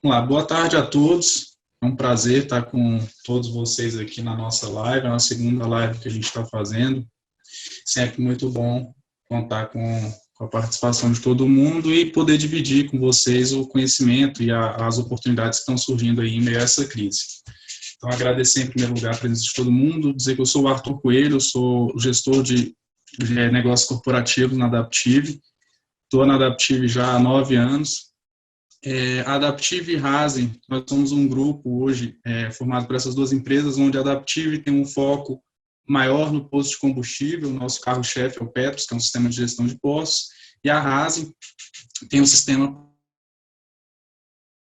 Vamos lá, boa tarde a todos. É um prazer estar com todos vocês aqui na nossa live, a segunda live que a gente está fazendo. Sempre muito bom contar com a participação de todo mundo e poder dividir com vocês o conhecimento e as oportunidades que estão surgindo aí em meio a essa crise. Então, agradecer em primeiro lugar a presença de todo mundo, dizer que eu sou o Arthur Coelho, eu sou gestor de negócios corporativos na Adaptive. Estou na Adaptive já há 9 anos. A Adaptive e Rasen, nós somos um grupo hoje formado por essas duas empresas, onde a Adaptive tem um foco maior no posto de combustível, o nosso carro-chefe é o Petros, que é um sistema de gestão de postos, e a Rasen tem um sistema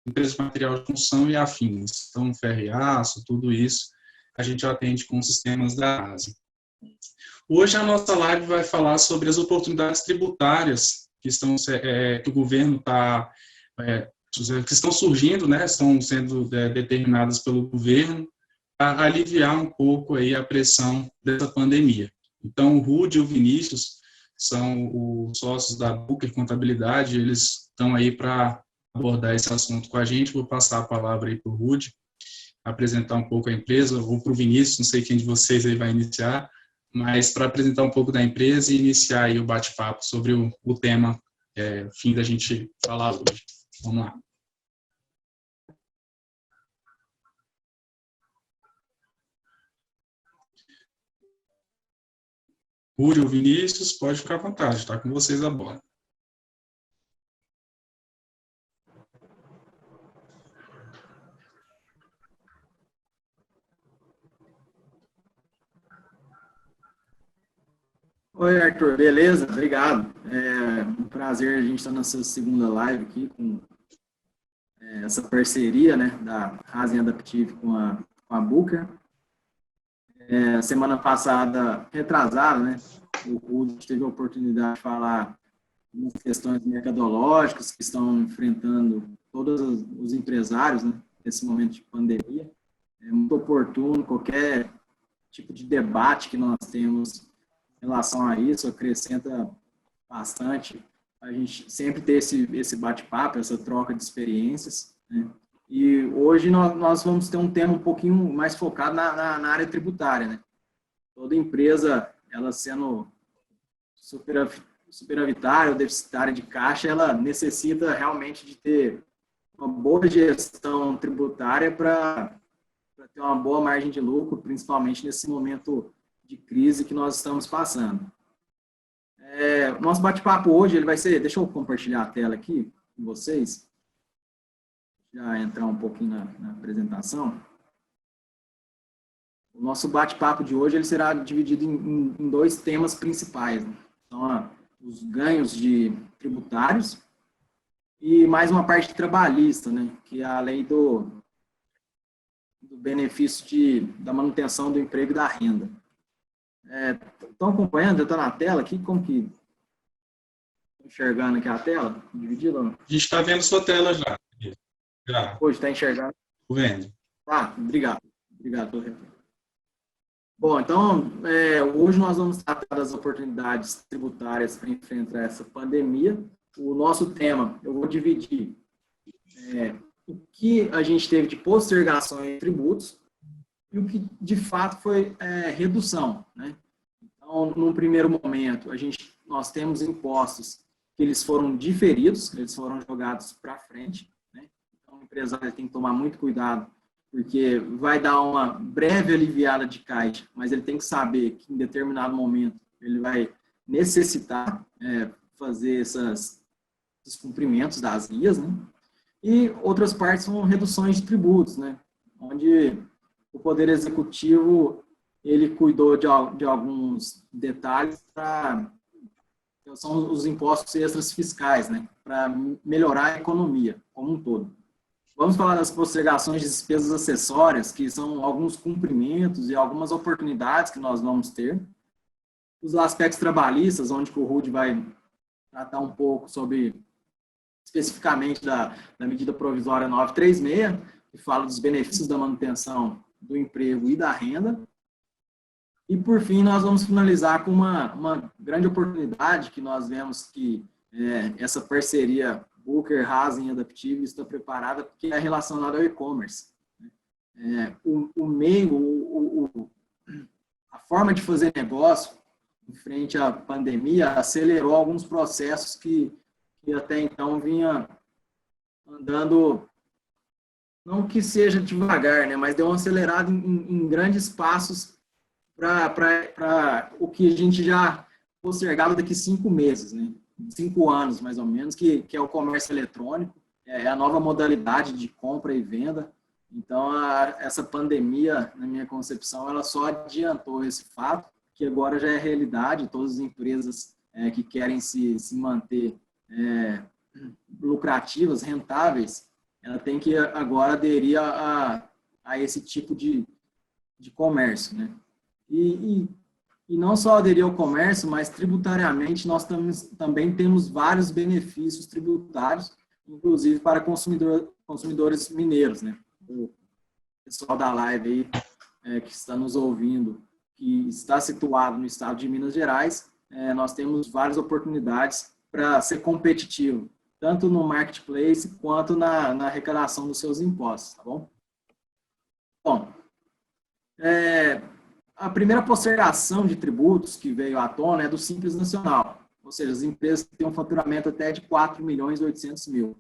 de empresas de material de construção e afins, então ferro e aço, tudo isso, a gente atende com sistemas da Rasen. Hoje a nossa live vai falar sobre as oportunidades tributárias que o governo está que estão surgindo, né, estão sendo determinadas pelo governo para aliviar um pouco aí a pressão dessa pandemia. Então, o Rudy e o Vinícius são os sócios da Booker Contabilidade, eles estão aí para abordar esse assunto com a gente. Vou passar a palavra aí para o Rudy, apresentar um pouco a empresa, ou para o Vinícius, não sei quem de vocês aí vai iniciar, mas para apresentar um pouco da empresa e iniciar aí o bate-papo sobre o tema fim da gente falar hoje. Vamos lá. Rúdio, Vinícius, pode ficar à vontade, está com vocês a bola. Oi, Arthur, beleza? Obrigado. É um prazer a gente estar nessa segunda live aqui com essa parceria, né, da Rasen Adaptive com a Booker. Semana passada, retrasada, né, o Rudy teve a oportunidade de falar umas questões mercadológicas que estão enfrentando todos os empresários, né, nesse momento de pandemia. É muito oportuno qualquer tipo de debate que nós temos em relação a isso, acrescenta bastante a gente sempre ter esse bate-papo, essa troca de experiências, né? E hoje nós vamos ter um tema um pouquinho mais focado na área tributária, né? Toda empresa, ela sendo superavitária ou deficitária de caixa, ela necessita realmente de ter uma boa gestão tributária para ter uma boa margem de lucro, principalmente nesse momento de crise que nós estamos passando. O nosso bate-papo hoje ele vai ser... Deixa eu compartilhar a tela aqui com vocês. Já entrar um pouquinho na apresentação. O nosso bate-papo de hoje ele será dividido em dois temas principais, né? Então, os ganhos tributários e mais uma parte trabalhista, né? Que é a lei do benefício da manutenção do emprego e da renda. Estão acompanhando? Já está na tela aqui? Como que... Estão enxergando aqui a tela? Dividida? A gente está vendo sua tela já. Hoje está enxergando? Estou vendo. Obrigado. Obrigado pelo retorno. Bom, então, hoje nós vamos tratar das oportunidades tributárias para enfrentar essa pandemia. O nosso tema, eu vou dividir o que a gente teve de postergação em tributos e o que, de fato, foi redução, né? Então, num primeiro momento, nós temos impostos que eles foram diferidos, eles foram jogados para frente, né? Então, o empresário tem que tomar muito cuidado, porque vai dar uma breve aliviada de caixa, mas ele tem que saber que, em determinado momento, ele vai necessitar fazer esses cumprimentos das guias, né? E outras partes são reduções de tributos, né? Onde o Poder Executivo ele cuidou de alguns detalhes são os impostos extras fiscais, né? Para melhorar a economia como um todo. Vamos falar das postergações de despesas acessórias, que são alguns cumprimentos e algumas oportunidades que nós vamos ter. Os aspectos trabalhistas, onde o Rudy vai tratar um pouco sobre, especificamente, da medida provisória 936, que fala dos benefícios da manutenção do emprego e da renda. E, por fim, nós vamos finalizar com uma grande oportunidade que nós vemos que essa parceria Booker, Hazen, Adaptive está preparada porque é relacionada ao e-commerce. O meio, a forma de fazer negócio em frente à pandemia acelerou alguns processos que até então vinha andando, não que seja devagar, né, mas deu uma acelerada em grandes passos para o que a gente já postergava daqui 5 meses, né? 5 anos, mais ou menos, que é o comércio eletrônico, é a nova modalidade de compra e venda. Então, essa pandemia, na minha concepção, ela só adiantou esse fato, que agora já é realidade. Todas as empresas que querem se manter lucrativas, rentáveis, ela tem que agora aderir a esse tipo de comércio, né? E não só aderir ao comércio, mas tributariamente nós também temos vários benefícios tributários, inclusive para consumidores mineiros, né? O pessoal da live aí, que está nos ouvindo, que está situado no estado de Minas Gerais, nós temos várias oportunidades para ser competitivo, tanto no marketplace quanto na arrecadação dos seus impostos, tá bom? Bom, a primeira postergação de tributos que veio à tona é do Simples Nacional, ou seja, as empresas têm um faturamento até de 4.800.000.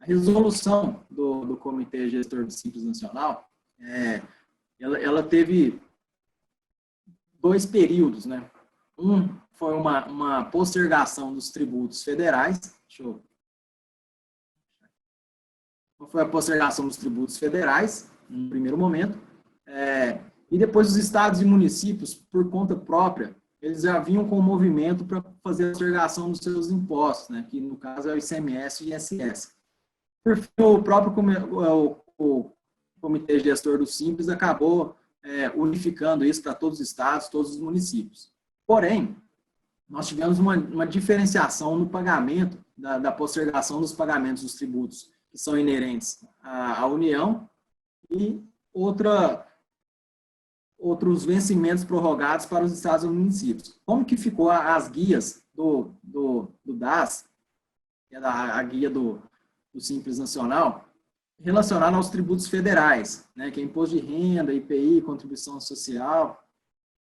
A resolução do Comitê Gestor do Simples Nacional, ela teve 2 períodos, né? Um foi uma postergação dos tributos federais, foi a postergação dos tributos federais, no primeiro momento, e depois os estados e municípios, por conta própria, eles já vinham com um movimento para fazer a postergação dos seus impostos, né, que no caso é o ICMS e ISS. Por fim, o próprio o Comitê Gestor do Simples acabou unificando isso para todos os estados, todos os municípios. Porém, nós tivemos uma diferenciação no pagamento, da postergação dos pagamentos dos tributos que são inerentes à União e outros vencimentos prorrogados para os estados e municípios. Como que ficou as guias do DAS, que é a guia do Simples Nacional, relacionada aos tributos federais, né, que é imposto de renda, IPI, contribuição social,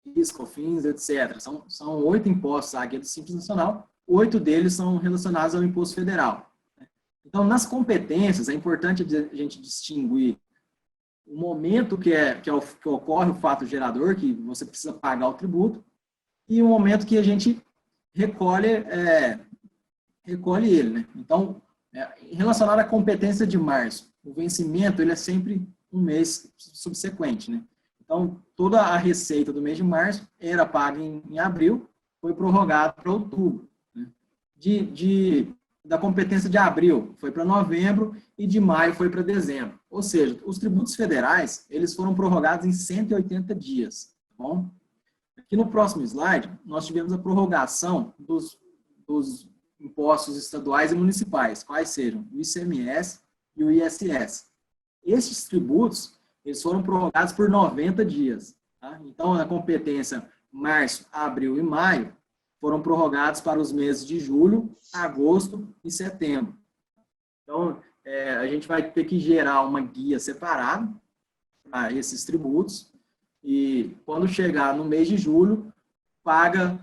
PIS, COFINS, etc. São 8 impostos a guia do Simples Nacional, 8 deles são relacionados ao imposto federal. Então, nas competências, é importante a gente distinguir o momento que ocorre o fato gerador, que você precisa pagar o tributo, e o momento que a gente recolhe ele, né? Então, relacionado à competência de março, o vencimento ele é sempre um mês subsequente, né? Então, toda a receita do mês de março era paga em abril, foi prorrogado para outubro, né? Da competência de abril foi para novembro e de maio foi para dezembro. Ou seja, os tributos federais, eles foram prorrogados em 180 dias. Tá bom? Aqui no próximo slide, nós tivemos a prorrogação dos impostos estaduais e municipais, quais sejam o ICMS e o ISS. Esses tributos, eles foram prorrogados por 90 dias. Tá? Então, na competência março, abril e maio, foram prorrogados para os meses de julho, agosto e setembro. Então, a gente vai ter que gerar uma guia separada para esses tributos e, quando chegar no mês de julho, paga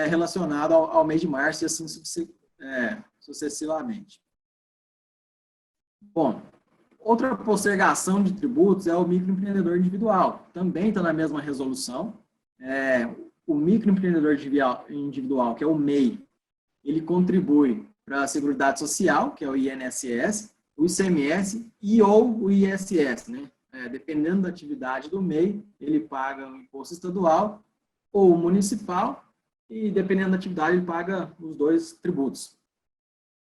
relacionado ao mês de março e assim sucessivamente. Bom, outra postergação de tributos é o microempreendedor individual. Também está na mesma resolução. O microempreendedor individual, que é o MEI, ele contribui para a Seguridade Social, que é o INSS, o ICMS e ou o ISS, né? Dependendo da atividade do MEI, ele paga o imposto estadual ou o municipal e, dependendo da atividade, ele paga os 2 tributos.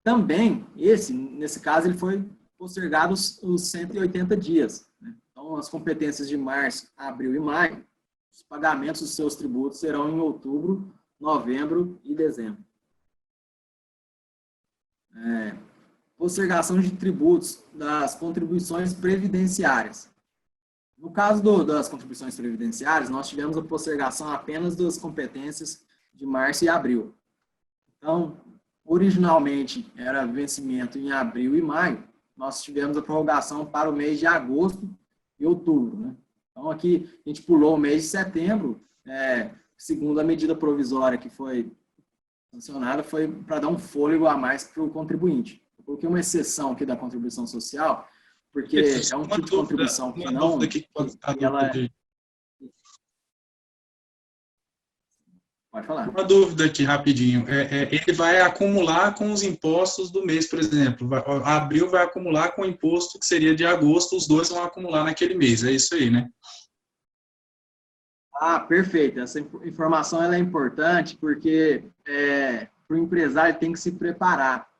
Também, nesse caso, ele foi postergado os 180 dias, né? Então, as competências de março, abril e maio, os pagamentos dos seus tributos serão em outubro, novembro e dezembro. Postergação de tributos das contribuições previdenciárias. No caso das contribuições previdenciárias, nós tivemos a postergação apenas das competências de março e abril. Então, originalmente era vencimento em abril e maio, nós tivemos a prorrogação para o mês de agosto e outubro, né? Então, aqui a gente pulou o mês de setembro, segundo a medida provisória que foi sancionada, foi para dar um fôlego a mais para o contribuinte. Eu coloquei uma exceção aqui da contribuição social, porque é um tipo de contribuição que não... Pode falar. Uma dúvida aqui, rapidinho. Ele vai acumular com os impostos do mês, por exemplo. Abril vai acumular com o imposto que seria de agosto, os dois vão acumular naquele mês. É isso aí, né? Ah, perfeito. Essa informação ela é importante porque para o empresário tem que se preparar.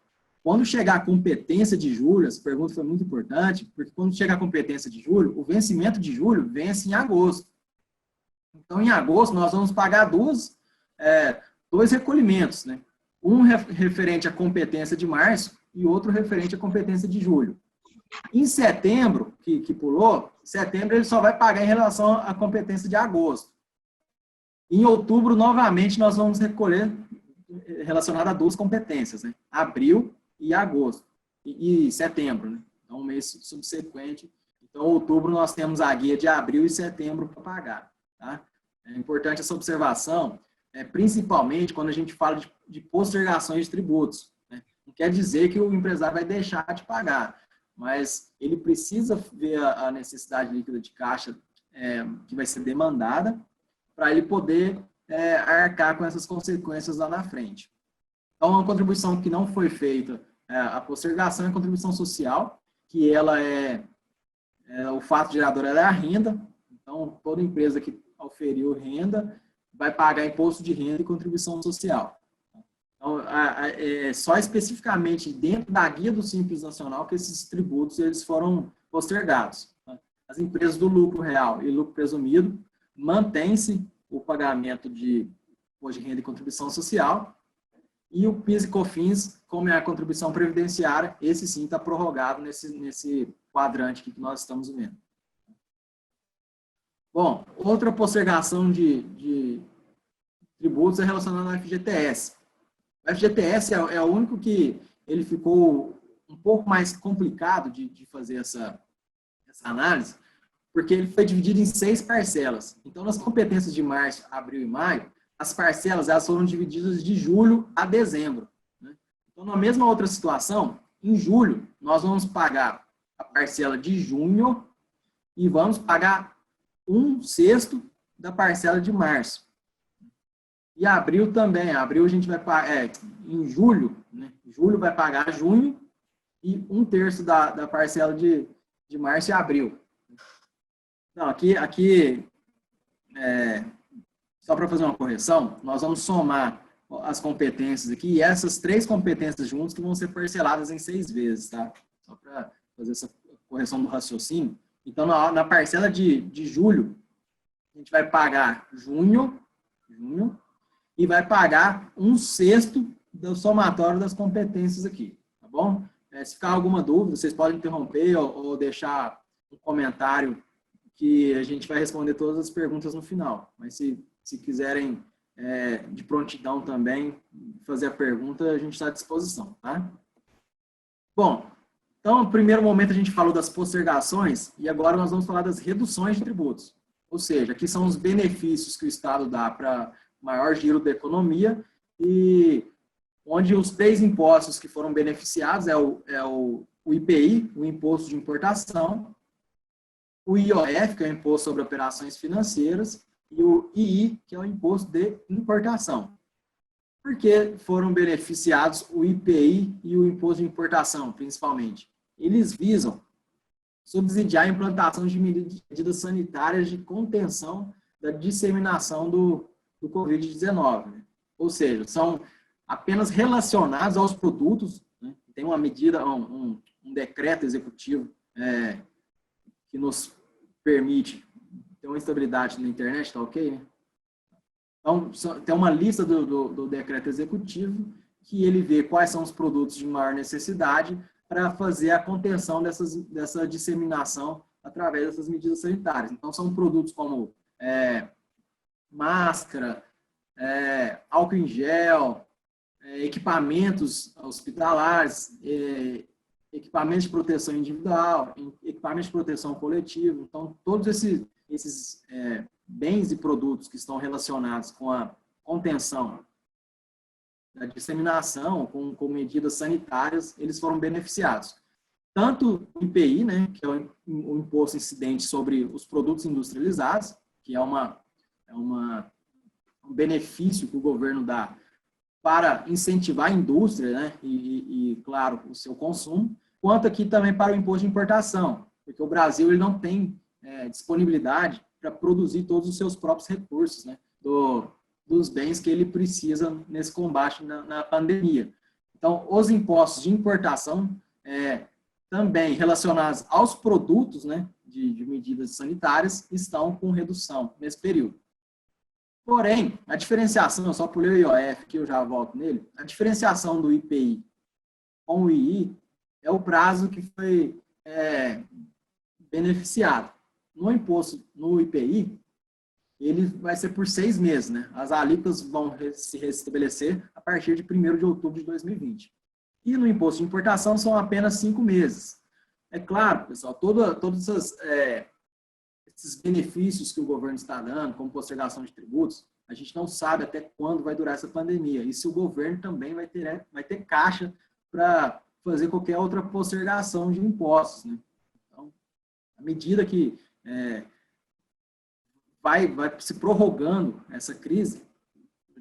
Quando chegar a competência de julho, essa pergunta foi muito importante, porque quando chegar a competência de julho, o vencimento de julho vence em agosto. Então, em agosto, nós vamos pagar dois recolhimentos, né? Um referente à competência de março e outro referente à competência de julho. Em setembro, que pulou, setembro ele só vai pagar em relação à competência de agosto. Em outubro, novamente, nós vamos recolher relacionado a duas competências, né? Abril e agosto. E setembro, né? Então, um mês subsequente. Então, outubro, nós temos a guia de abril e setembro para pagar, tá? É importante essa observação, principalmente quando a gente fala de postergações de tributos, né? Não quer dizer que o empresário vai deixar de pagar, mas ele precisa ver a necessidade líquida de caixa que vai ser demandada para ele poder arcar com essas consequências lá na frente. Então, uma contribuição que não foi feita, a postergação é a contribuição social, que ela o fato gerador é a renda. Então, toda empresa que oferiu renda vai pagar imposto de renda e contribuição social. Então, só especificamente dentro da guia do Simples Nacional que esses tributos eles foram postergados. As empresas do lucro real e lucro presumido mantém-se o pagamento de imposto de renda e contribuição social, e o PIS e COFINS, como é a contribuição previdenciária, esse sim está prorrogado nesse quadrante aqui que nós estamos vendo. Bom, outra postergação de tributos é relacionada ao FGTS. O FGTS é o único que ele ficou um pouco mais complicado de fazer essa análise, porque ele foi dividido em 6 parcelas. Então, nas competências de março, abril e maio, as parcelas elas foram divididas de julho a dezembro, né? Então, na mesma outra situação, em julho, nós vamos pagar a parcela de junho e vamos pagar 1/6 da parcela de março. E abril também. Abril a gente vai pagar, em julho, né? Julho vai pagar junho e 1/3 da parcela de março e abril. Não, aqui só para fazer uma correção, nós vamos somar as competências aqui, e essas 3 competências juntas que vão ser parceladas em 6 vezes, tá? Só para fazer essa correção do raciocínio. Então, na parcela de julho, a gente vai pagar junho, e vai pagar 1/6 do somatório das competências aqui, tá bom? Se ficar alguma dúvida, vocês podem interromper ou deixar um comentário que a gente vai responder todas as perguntas no final. Mas se quiserem de prontidão também fazer a pergunta, a gente está à disposição, tá? Bom, então, no primeiro momento a gente falou das postergações e agora nós vamos falar das reduções de tributos. Ou seja, aqui são os benefícios que o Estado dá para maior giro da economia e onde os 3 impostos que foram beneficiados o IPI, o Imposto de Importação, o IOF, que é o Imposto sobre Operações Financeiras, e o II, que é o Imposto de Importação. Por que foram beneficiados o IPI e o Imposto de Importação, principalmente? Eles visam subsidiar a implantação de medidas sanitárias de contenção da disseminação do Covid-19. Né? Ou seja, são apenas relacionados aos produtos, né? Tem uma medida, um decreto executivo que nos permite ter uma estabilidade na internet, tá ok? Né? Então, tem uma lista do decreto executivo que ele vê quais são os produtos de maior necessidade para fazer a contenção dessa disseminação através dessas medidas sanitárias. Então, são produtos como máscara, álcool em gel, equipamentos hospitalares, equipamentos de proteção individual, equipamentos de proteção coletiva. Então, todos esses bens e produtos que estão relacionados com a contenção da disseminação, com medidas sanitárias, eles foram beneficiados. Tanto o IPI, né, que é o imposto incidente sobre os produtos industrializados, que é um benefício que o governo dá para incentivar a indústria, né, e, claro, o seu consumo, quanto aqui também para o imposto de importação, porque o Brasil ele não tem disponibilidade para produzir todos os seus próprios recursos, né, dos bens que ele precisa nesse combate na pandemia. Então, os impostos de importação também relacionados aos produtos, né, de medidas sanitárias estão com redução nesse período. Porém, a diferenciação, eu só pulei o IOF, que eu já volto nele, a diferenciação do IPI com o II é o prazo que foi beneficiado. No imposto, no IPI, ele vai ser por 6 meses, né? As alíquotas vão se restabelecer a partir de 1º de outubro de 2020. E no imposto de importação são apenas 5 meses. É claro, pessoal, todos esses benefícios que o governo está dando, como postergação de tributos, a gente não sabe até quando vai durar essa pandemia. E se o governo também vai ter caixa para fazer qualquer outra postergação de impostos, né? Então, à medida que vai se prorrogando essa crise,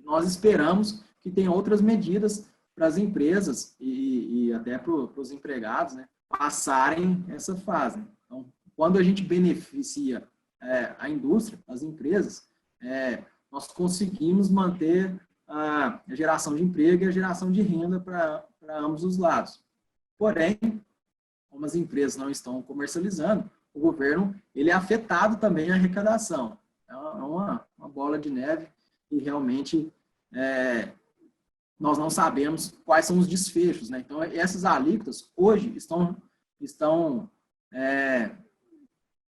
nós esperamos que tenha outras medidas para as empresas e até para os empregados, né, passarem essa fase. Então, quando a gente beneficia a indústria, as empresas, nós conseguimos manter a geração de emprego e a geração de renda para ambos os lados. Porém, como as empresas não estão comercializando, o governo ele é afetado também a arrecadação. É uma bola de neve e realmente nós não sabemos quais são os desfechos, né? Então, essas alíquotas hoje estão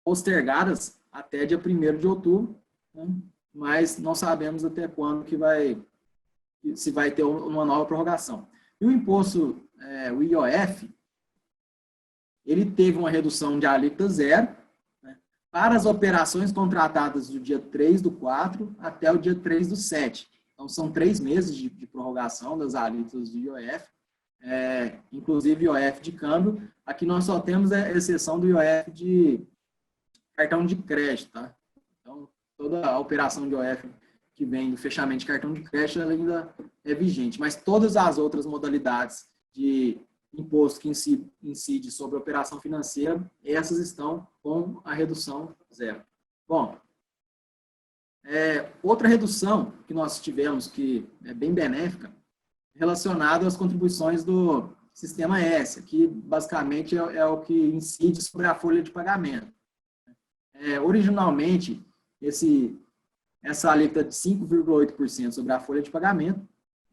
postergadas até dia 1º de outubro, né? Mas não sabemos até quando se vai ter uma nova prorrogação. E o imposto, o IOF, ele teve uma redução de alíquota zero, né, para as operações contratadas do dia 3/4 até o dia 3/7. Então, são 3 meses de prorrogação das alíquotas do IOF, inclusive IOF de câmbio. Aqui nós só temos a exceção do IOF de cartão de crédito, tá? Então, toda a operação de IOF que vem do fechamento de cartão de crédito ela ainda é vigente, mas todas as outras modalidades de imposto que incide sobre a operação financeira, essas estão com a redução zero. Bom, outra redução que nós tivemos, que é bem benéfica, relacionada às contribuições do Sistema S, que basicamente é o que incide sobre a folha de pagamento. Originalmente, essa alíquota de 5,8% sobre a folha de pagamento,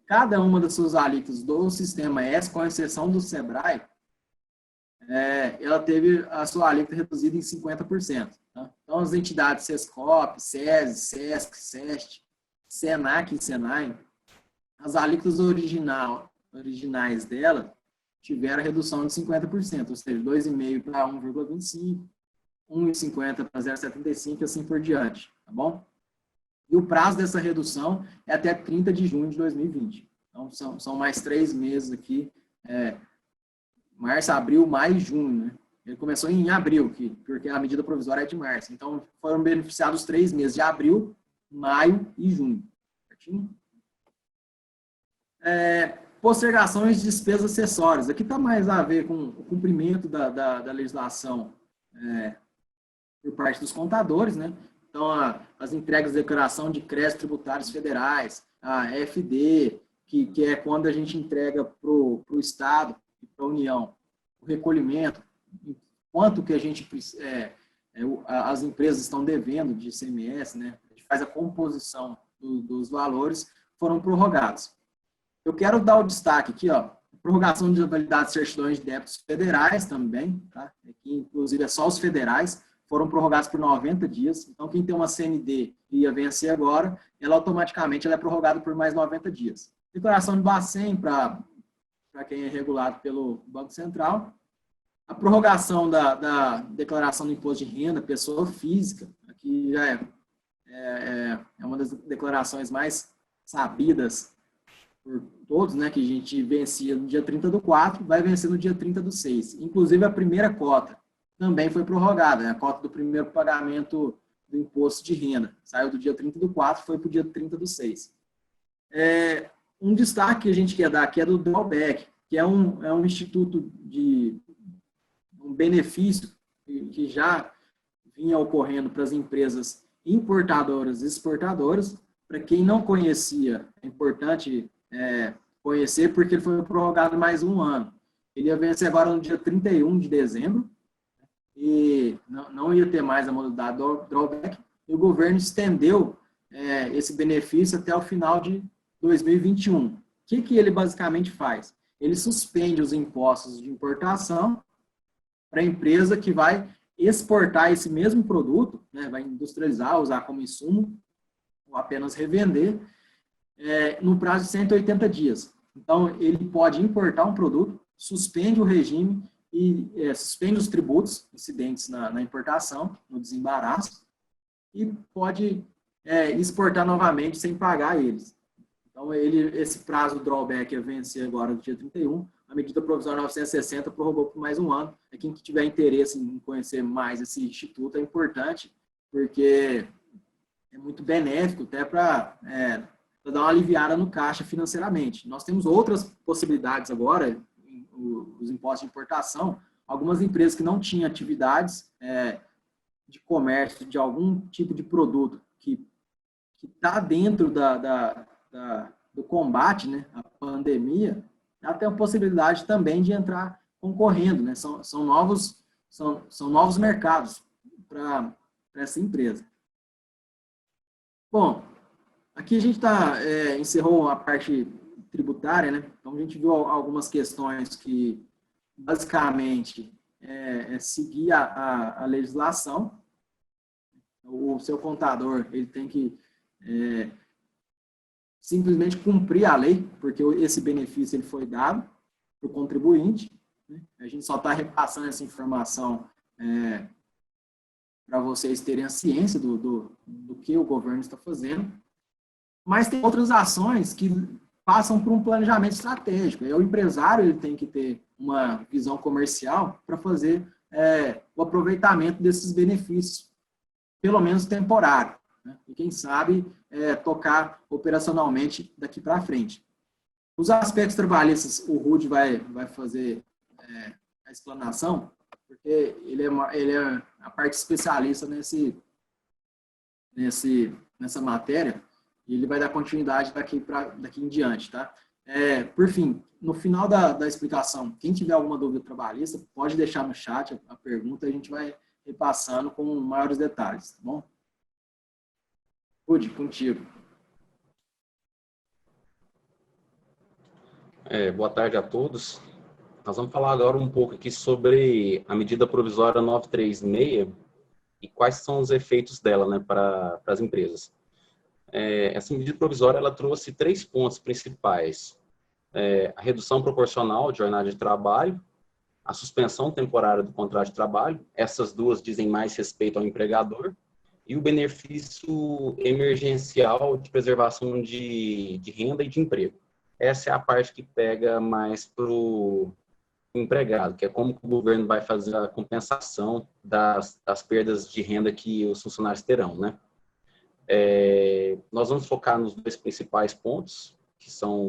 cada uma das suas alíquotas do Sistema S, com exceção do SEBRAE, ela teve a sua alíquota reduzida em 50%. Tá? Então, as entidades SESCOP, SESI, SESC, SEST, SENAC e SENAI, as alíquotas originais dela tiveram a redução de 50%, ou seja, 2,5% para 1,25%, 1,50% para 0,75% e assim por diante, tá bom? E o prazo dessa redução é até 30 de junho de 2020. Então, são mais 3 meses aqui, março, abril, maio e junho, né? Ele começou em abril, porque a medida provisória é de março. Então, foram beneficiados 3 meses de abril, maio e junho. Certinho? Postergações de despesas acessórias. Aqui está mais a ver com o cumprimento da legislação por parte dos contadores, né? Então, as entregas de declaração de créditos tributários federais, a FD, que é quando a gente entrega para o Estado e para a União o recolhimento, quanto que as empresas estão devendo de ICMS, né? A gente faz a composição dos valores, foram prorrogados. Eu quero dar o destaque aqui, ó, prorrogação de validade de certidões de débitos federais também, tá? Aqui, inclusive, é só os federais, foram prorrogados por 90 dias. Então, quem tem uma CND e ia vencer agora, ela automaticamente é prorrogada por mais 90 dias. declaração de Bacen para quem é regulado pelo Banco Central, a prorrogação da declaração do imposto de renda, pessoa física, aqui já é uma das declarações mais sabidas por todos, né, que a gente vencia no dia 30/4, vai vencer no dia 30/6. Inclusive, a primeira cota também foi prorrogada, né, a cota do primeiro pagamento do imposto de renda. Saiu do dia 30/4, foi para o dia 30/6. Um destaque que a gente quer dar aqui é do drawback, que é um instituto de um benefício que já vinha ocorrendo para as empresas importadoras e exportadoras. Para quem não conhecia, é importante conhecer, porque ele foi prorrogado mais um ano. Ele ia vencer agora no dia 31 de dezembro, e não ia ter mais a modalidade do drawback, e o governo estendeu esse benefício até o final de 2021. O que ele basicamente faz? Ele suspende os impostos de importação para a empresa que vai exportar esse mesmo produto, né, vai industrializar, usar como insumo, ou apenas revender, no prazo de 180 dias. Então, ele pode importar um produto, suspende o regime e suspende os tributos incidentes na importação, no desembaraço, e pode exportar novamente sem pagar eles. Então, esse prazo do drawback ia vencer agora no dia 31, a medida provisória 960 prorrogou por mais um ano. Quem que tiver interesse em conhecer mais esse instituto é importante, porque é muito benéfico até para dar uma aliviada no caixa financeiramente. Nós temos outras possibilidades agora, os impostos de importação, algumas empresas que não tinham atividades de comércio de algum tipo de produto que está dentro do combate, né, à pandemia, ela tem a possibilidade também de entrar concorrendo, né? São novos mercados para essa empresa. Bom, aqui a gente encerrou a parte tributária, né? Então a gente viu algumas questões que basicamente seguir a legislação. O seu contador ele tem que simplesmente cumprir a lei, porque esse benefício ele foi dado para o contribuinte, né? A gente só está repassando essa informação para vocês terem a ciência do que o governo está fazendo. Mas tem outras ações que passam por um planejamento estratégico. O empresário ele tem que ter uma visão comercial para fazer o aproveitamento desses benefícios, pelo menos temporário, né? E quem sabe tocar operacionalmente daqui para frente. Os aspectos trabalhistas, o Rudy vai fazer a explanação, porque ele é a parte especialista nessa matéria, e ele vai dar continuidade daqui em diante, tá? Por fim, no final da explicação, quem tiver alguma dúvida trabalhista, pode deixar no chat a pergunta, a gente vai repassando com maiores detalhes, tá bom? Rudy, contigo. Boa tarde a todos. Nós vamos falar agora um pouco aqui sobre a medida provisória 936 e quais são os efeitos dela, né, para as empresas. Essa medida provisória ela trouxe 3 pontos principais: a redução proporcional de jornada de trabalho, a suspensão temporária do contrato de trabalho, essas duas dizem mais respeito ao empregador, e o benefício emergencial de preservação de renda e de emprego. Essa é a parte que pega mais para o empregado, que é como o governo vai fazer a compensação das perdas de renda que os funcionários terão, né? Nós vamos focar nos 2 principais pontos, que são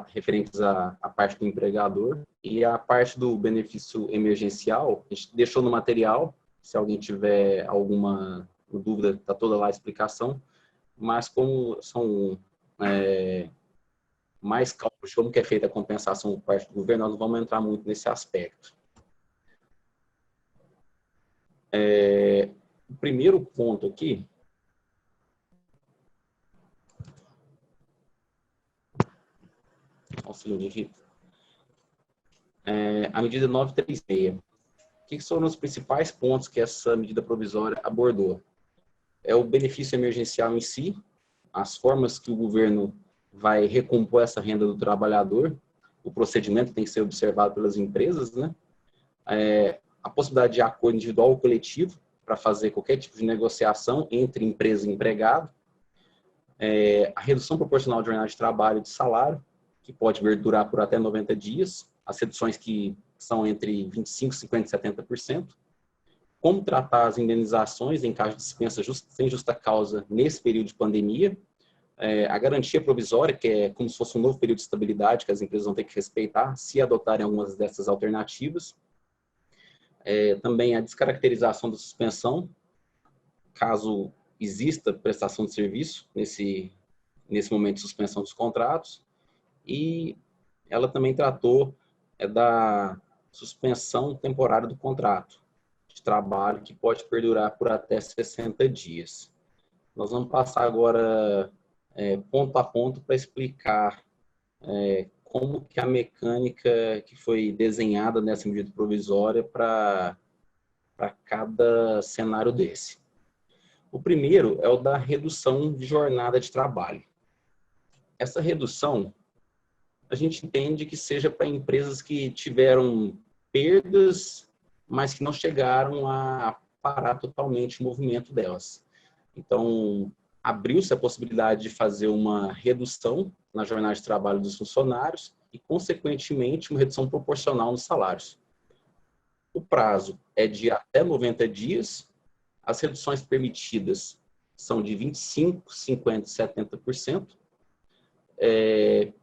referentes à parte do empregador e a parte do benefício emergencial. A gente deixou no material, se alguém tiver alguma dúvida, está toda lá a explicação, mas como são mais cálculos de como que é feita a compensação por parte do governo, nós não vamos entrar muito nesse aspecto. O primeiro ponto aqui, a medida 936. O que foram os principais pontos que essa medida provisória abordou? É o benefício emergencial em si, as formas que o governo vai recompor essa renda do trabalhador. O procedimento tem que ser observado pelas empresas, né? A possibilidade de acordo individual ou coletivo para fazer qualquer tipo de negociação entre empresa e empregado. A redução proporcional de jornada de trabalho e de salário, que pode durar por até 90 dias. As reduções que são entre 25%, 50% e 70%. Como tratar as indenizações em caso de dispensa sem justa causa nesse período de pandemia. A garantia provisória, que é como se fosse um novo período de estabilidade que as empresas vão ter que respeitar se adotarem algumas dessas alternativas. Também a descaracterização da suspensão, caso exista prestação de serviço nesse momento de suspensão dos contratos. E ela também tratou da suspensão temporária do contrato de trabalho, que pode perdurar por até 60 dias. Nós vamos passar agora ponto a ponto para explicar como que a mecânica que foi desenhada nessa medida provisória para cada cenário desse. O primeiro é o da redução de jornada de trabalho. Essa redução, a gente entende que seja para empresas que tiveram perdas, mas que não chegaram a parar totalmente o movimento delas. Então, abriu-se a possibilidade de fazer uma redução na jornada de trabalho dos funcionários e, consequentemente, uma redução proporcional nos salários. O prazo é de até 90 dias. As reduções permitidas são de 25%, 50% e 70%.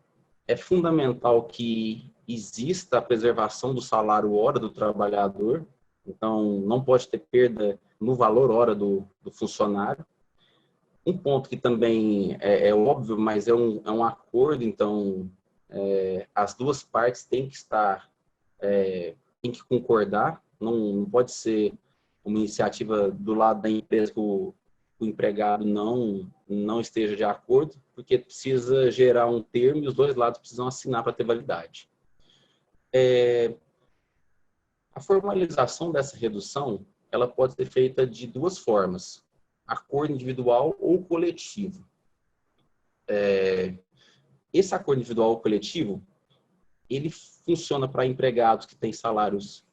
É fundamental que exista a preservação do salário hora do trabalhador. Então, não pode ter perda no valor hora do funcionário. Um ponto que também é óbvio, mas é um acordo, então as duas partes têm que concordar, não pode ser uma iniciativa do lado da empresa que o empregado não esteja de acordo, porque precisa gerar um termo e os dois lados precisam assinar para ter validade. A formalização dessa redução, ela pode ser feita de duas formas: acordo individual ou coletivo. Esse acordo individual ou coletivo, ele funciona para empregados que têm salários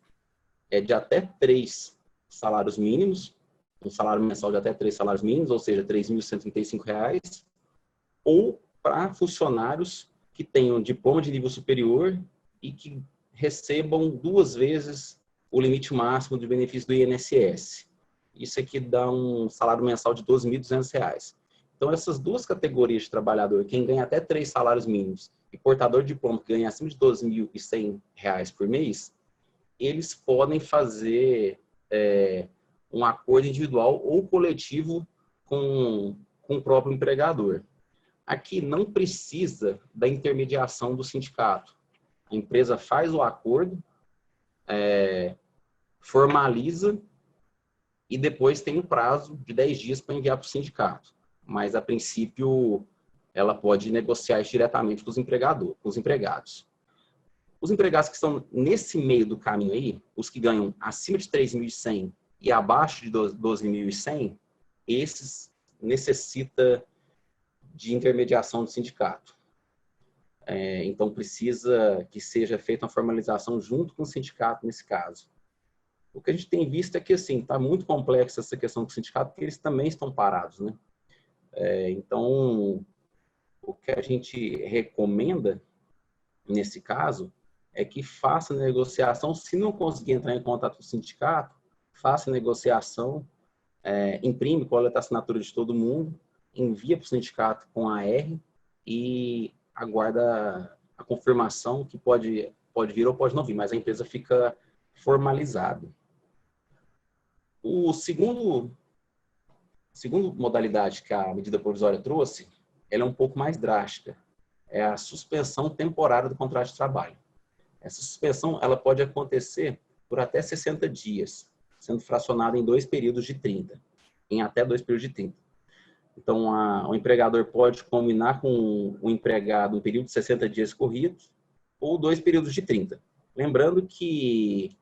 de até 3 salários mínimos, um salário mensal de até 3 salários mínimos, ou seja, R$ 3.135, ou para funcionários que tenham diploma de nível superior e que recebam 2 vezes o limite máximo de benefício do INSS. Isso aqui dá um salário mensal de R$ 12.200. Então, essas duas categorias de trabalhador, quem ganha até 3 salários mínimos e portador de diploma que ganha acima de R$ 12.100 por mês, eles podem fazer um acordo individual ou coletivo com o próprio empregador. Aqui não precisa da intermediação do sindicato. A empresa faz o acordo, formaliza e depois tem um prazo de 10 dias para enviar para o sindicato. Mas, a princípio, ela pode negociar isso diretamente com os empregados. Os empregados que estão nesse meio do caminho aí, os que ganham acima de 3.100 e abaixo de 12.100, esses necessitam de intermediação do sindicato. Então, precisa que seja feita uma formalização junto com o sindicato nesse caso. O que a gente tem visto é que, assim, está muito complexa essa questão do sindicato, porque eles também estão parados, né? Então, o que a gente recomenda, nesse caso, é que faça negociação. Se não conseguir entrar em contato com o sindicato, faça negociação, imprime, coleta a assinatura de todo mundo, envia para o sindicato com a R e aguarda a confirmação, que pode vir ou pode não vir, mas a empresa fica formalizada. O segundo modalidade que a medida provisória trouxe, ela é um pouco mais drástica. É a suspensão temporária do contrato de trabalho. Essa suspensão, ela pode acontecer por até 60 dias, sendo fracionada em 2 períodos de 30, em até 2 períodos de 30. Então, o empregador pode combinar com o empregado um período de 60 dias corridos ou 2 períodos de 30. Lembrando que,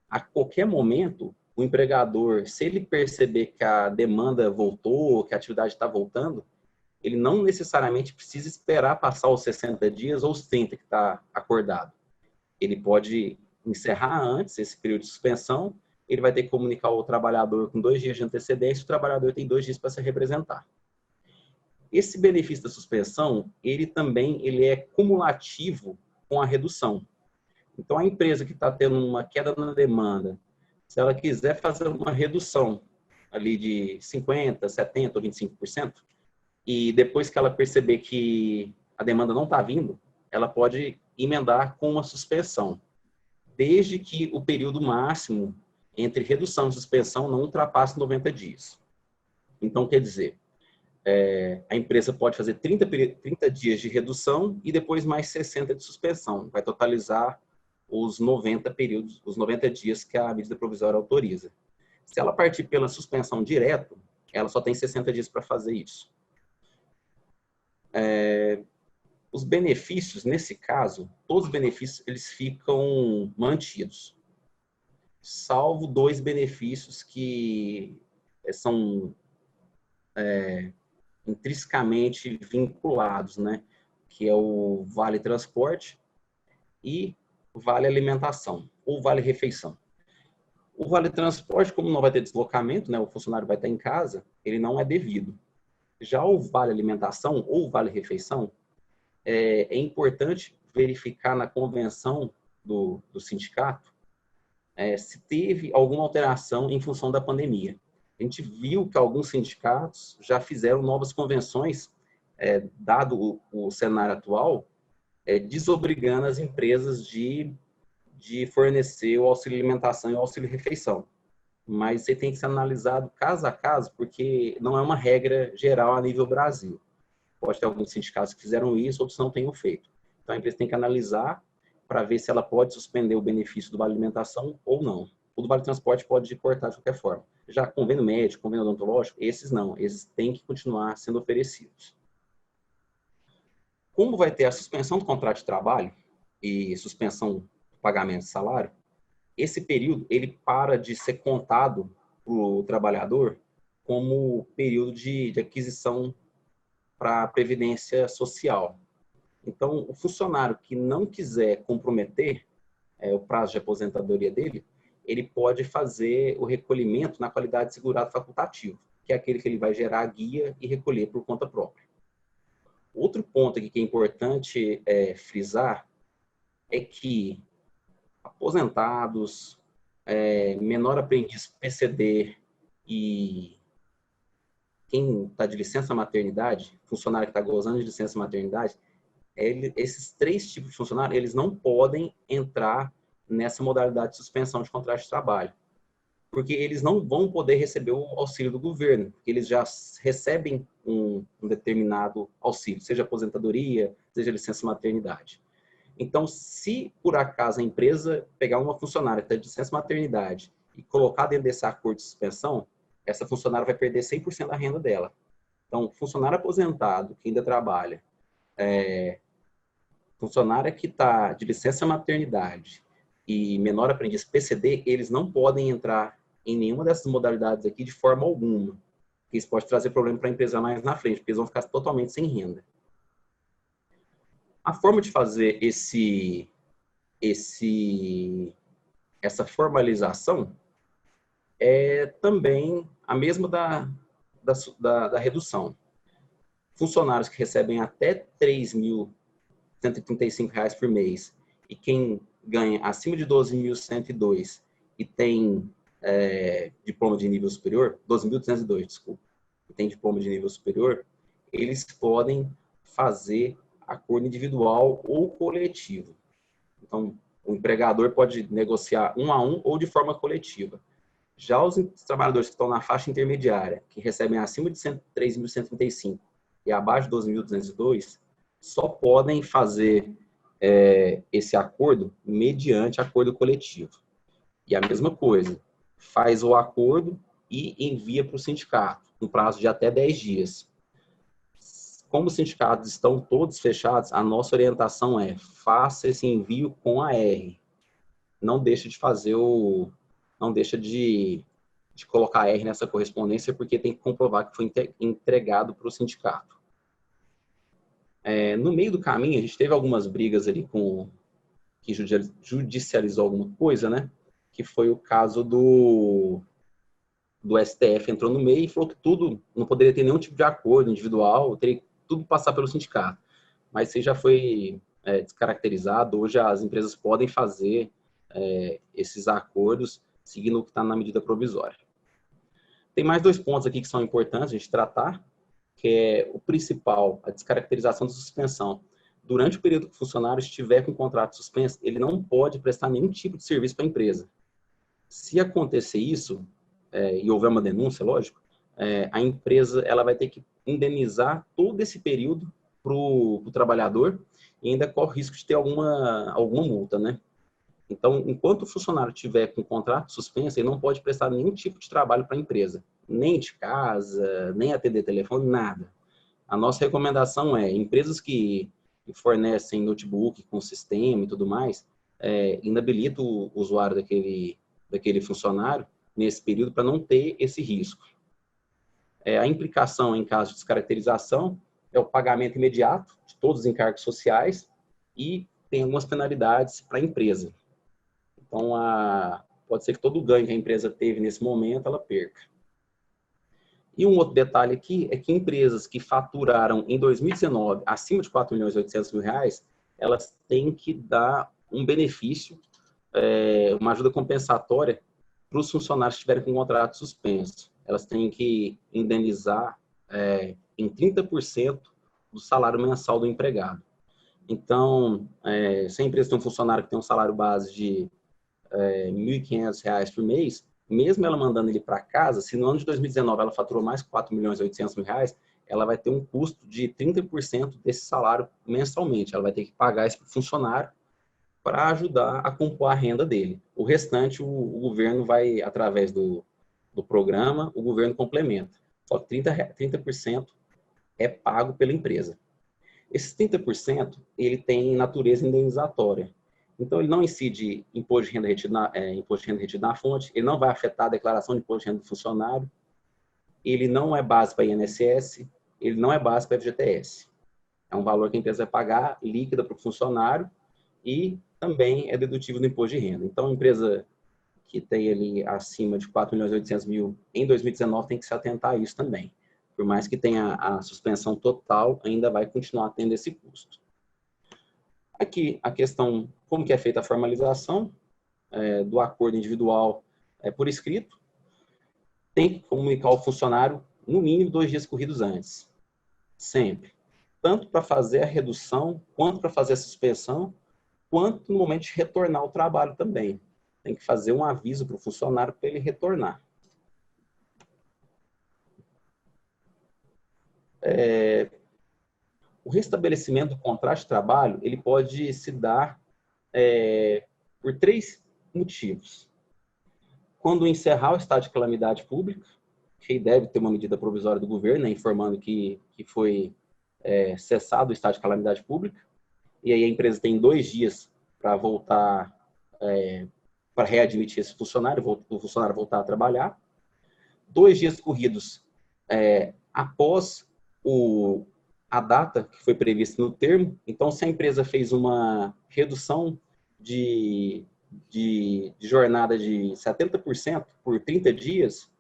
a qualquer momento, o empregador, se ele perceber que a demanda voltou, que a atividade está voltando, ele não necessariamente precisa esperar passar os 60 dias ou os 30 que está acordado. Ele pode encerrar antes esse período de suspensão, ele vai ter que comunicar ao trabalhador com 2 dias de antecedência, o trabalhador tem 2 dias para se representar. Esse benefício da suspensão, ele é cumulativo com a redução. Então, a empresa que está tendo uma queda na demanda, se ela quiser fazer uma redução ali de 50%, 70% ou 25%, e depois que ela perceber que a demanda não está vindo, ela pode emendar com uma suspensão, desde que o período máximo entre redução e suspensão não ultrapasse 90 dias. Então, quer dizer, a empresa pode fazer 30 dias de redução e depois mais 60 de suspensão. Vai totalizar os 90 dias que a medida provisória autoriza. Se ela partir pela suspensão direto, ela só tem 60 dias para fazer isso. Os benefícios, nesse caso, todos os benefícios eles ficam mantidos, salvo 2 benefícios que são intrinsecamente vinculados, né? Que é o Vale Transporte e o Vale Alimentação, ou Vale Refeição. O Vale Transporte, como não vai ter deslocamento, né? O funcionário vai estar em casa, ele não é devido. Já o Vale Alimentação ou Vale Refeição, é importante verificar na convenção do sindicato se teve alguma alteração em função da pandemia. A gente viu que alguns sindicatos já fizeram novas convenções, dado o cenário atual, desobrigando as empresas de fornecer o auxílio alimentação e o auxílio refeição. Mas você tem que ser analisado caso a caso, porque não é uma regra geral a nível Brasil. Pode ter alguns sindicatos que fizeram isso, outros não tenham feito. Então, a empresa tem que analisar para ver se ela pode suspender o benefício do Vale Alimentação ou não. O do Vale Transporte pode cortar de qualquer forma. Já convênio médico, convênio odontológico, esses não. Esses têm que continuar sendo oferecidos. Como vai ter a suspensão do contrato de trabalho e suspensão do pagamento de salário, esse período ele para de ser contado para o trabalhador como período de aquisição para a Previdência Social. Então, o funcionário que não quiser comprometer o prazo de aposentadoria dele, ele pode fazer o recolhimento na qualidade de segurado facultativo, que é aquele que ele vai gerar a guia e recolher por conta própria. Outro ponto aqui que é importante frisar é que aposentados, menor aprendiz PCD e quem está de licença maternidade, funcionário que está gozando de licença maternidade, esses 3 tipos de funcionário, eles não podem entrar nessa modalidade de suspensão de contrato de trabalho, porque eles não vão poder receber o auxílio do governo, porque eles já recebem um determinado auxílio, seja aposentadoria, seja licença maternidade. Então, se por acaso a empresa pegar uma funcionária que está de licença maternidade e colocar dentro desse acordo de suspensão, essa funcionária vai perder 100% da renda dela. Então, funcionário aposentado que ainda trabalha, funcionária que está de licença maternidade e menor aprendiz PCD, eles não podem entrar em nenhuma dessas modalidades aqui de forma alguma. Isso pode trazer problema para a empresa mais na frente, porque eles vão ficar totalmente sem renda. A forma de fazer essa formalização é também a mesma da redução. Funcionários que recebem até R$ 3.135 por mês e quem ganha acima de 12.102 e tem diploma de nível superior, 12.202, desculpa, e tem diploma de nível superior, eles podem fazer acordo individual ou coletivo. Então, o empregador pode negociar 1 a 1 ou de forma coletiva. Já os trabalhadores que estão na faixa intermediária, que recebem acima de 3.135 e abaixo de 12.202, só podem fazer esse acordo mediante acordo coletivo. E a mesma coisa, faz o acordo e envia para o sindicato, no prazo de até 10 dias. Como os sindicatos estão todos fechados, a nossa orientação é faça esse envio com a R. Não deixa de fazer não deixa de colocar R nessa correspondência, porque tem que comprovar que foi entregado para o sindicato. No meio do caminho, a gente teve algumas brigas ali que judicializou alguma coisa, né? Que foi o caso do STF entrou no meio e falou que tudo, não poderia ter nenhum tipo de acordo individual, teria que tudo passar pelo sindicato. Mas isso já foi descaracterizado, hoje as empresas podem fazer esses acordos seguindo o que está na medida provisória. Tem mais 2 pontos aqui que são importantes a gente tratar, que é o principal, a descaracterização da suspensão. Durante o período que o funcionário estiver com o contrato suspenso, ele não pode prestar nenhum tipo de serviço para a empresa. Se acontecer isso, e houver uma denúncia, lógico, a empresa ela vai ter que indenizar todo esse período para o trabalhador e ainda corre o risco de ter alguma multa, né? Então, enquanto o funcionário estiver com o contrato suspenso, ele não pode prestar nenhum tipo de trabalho para a empresa, nem de casa, nem atender telefone, nada. A nossa recomendação é, empresas que fornecem notebook com sistema e tudo mais, inabilita o usuário daquele funcionário nesse período para não ter esse risco. A implicação em caso de descaracterização é o pagamento imediato de todos os encargos sociais e tem algumas penalidades para a empresa. Então, pode ser que todo o ganho que a empresa teve nesse momento, ela perca. E um outro detalhe aqui é que empresas que faturaram em 2019 acima de R$ 4.800.000, elas têm que dar um benefício, uma ajuda compensatória para os funcionários que estiverem com o contrato suspenso. Elas têm que indenizar em 30% do salário mensal do empregado. Então, se a empresa tem um funcionário que tem um salário base de R$ 1.500 por mês, mesmo ela mandando ele para casa, se no ano de 2019 ela faturou mais R$ 4.800.000, ela vai ter um custo de 30% desse salário mensalmente. Ela vai ter que pagar isso para o funcionário para ajudar a compor a renda dele. O restante, o governo vai, através do programa, o governo complementa. Só que 30% é pago pela empresa. Esses 30%, ele tem natureza indenizatória. Então, ele não incide imposto de renda retido na fonte, ele não vai afetar a declaração de imposto de renda do funcionário, ele não é base para INSS, ele não é base para FGTS. É um valor que a empresa vai pagar líquida para o funcionário e também é dedutível do imposto de renda. Então, a empresa que tem ali acima de R$ 4.800.000 em 2019 tem que se atentar a isso também. Por mais que tenha a suspensão total, ainda vai continuar tendo esse custo. Aqui, a questão, como que é feita a formalização do acordo individual por escrito, tem que comunicar ao funcionário no mínimo 2 dias corridos antes. Sempre. Tanto para fazer a redução, quanto para fazer a suspensão, quanto no momento de retornar ao trabalho também. Tem que fazer um aviso para o funcionário para ele retornar. O restabelecimento do contrato de trabalho, ele pode se dar por 3 motivos. Quando encerrar o estado de calamidade pública, que deve ter uma medida provisória do governo, né, informando que foi cessado o estado de calamidade pública, e aí a empresa tem 2 dias para voltar, para readmitir esse funcionário, o funcionário voltar a trabalhar. 2 dias corridos após a data que foi prevista no termo. Então, se a empresa fez uma redução de jornada de 70% por 30 dias,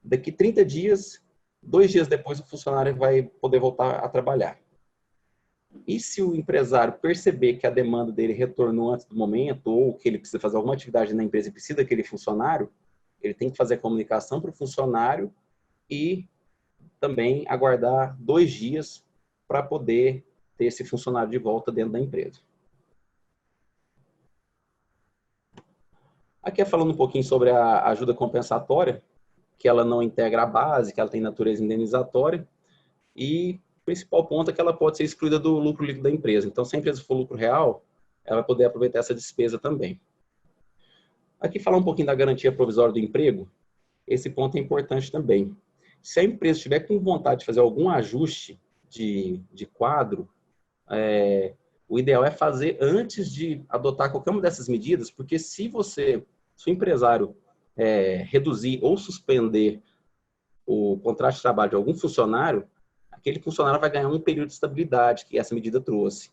daqui 30 dias, 2 dias depois, o funcionário vai poder voltar a trabalhar. E se o empresário perceber que a demanda dele retornou antes do momento, ou que ele precisa fazer alguma atividade na empresa e precisa daquele funcionário, ele tem que fazer a comunicação para o funcionário e também aguardar 2 dias para poder ter esse funcionário de volta dentro da empresa. Aqui é falando um pouquinho sobre a ajuda compensatória, que ela não integra a base, que ela tem natureza indenizatória, e o principal ponto é que ela pode ser excluída do lucro líquido da empresa. Então, se a empresa for lucro real, ela vai poder aproveitar essa despesa também. Aqui falar um pouquinho da garantia provisória do emprego, esse ponto é importante também. Se a empresa estiver com vontade de fazer algum ajuste de quadro, o ideal é fazer antes de adotar qualquer uma dessas medidas, porque se o empresário reduzir ou suspender o contrato de trabalho de algum funcionário, aquele funcionário vai ganhar um período de estabilidade que essa medida trouxe.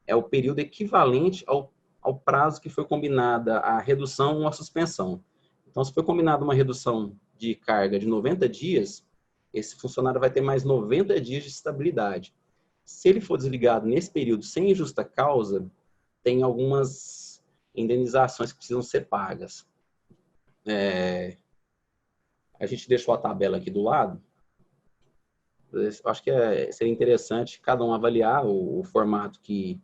É o período equivalente ao prazo que foi combinada a redução ou a suspensão. Então, se foi combinada uma redução de carga de 90 dias, esse funcionário vai ter mais 90 dias de estabilidade. Se ele for desligado nesse período sem justa causa, tem algumas indenizações que precisam ser pagas. A gente deixou a tabela aqui do lado. Eu acho que seria interessante cada um avaliar o formato que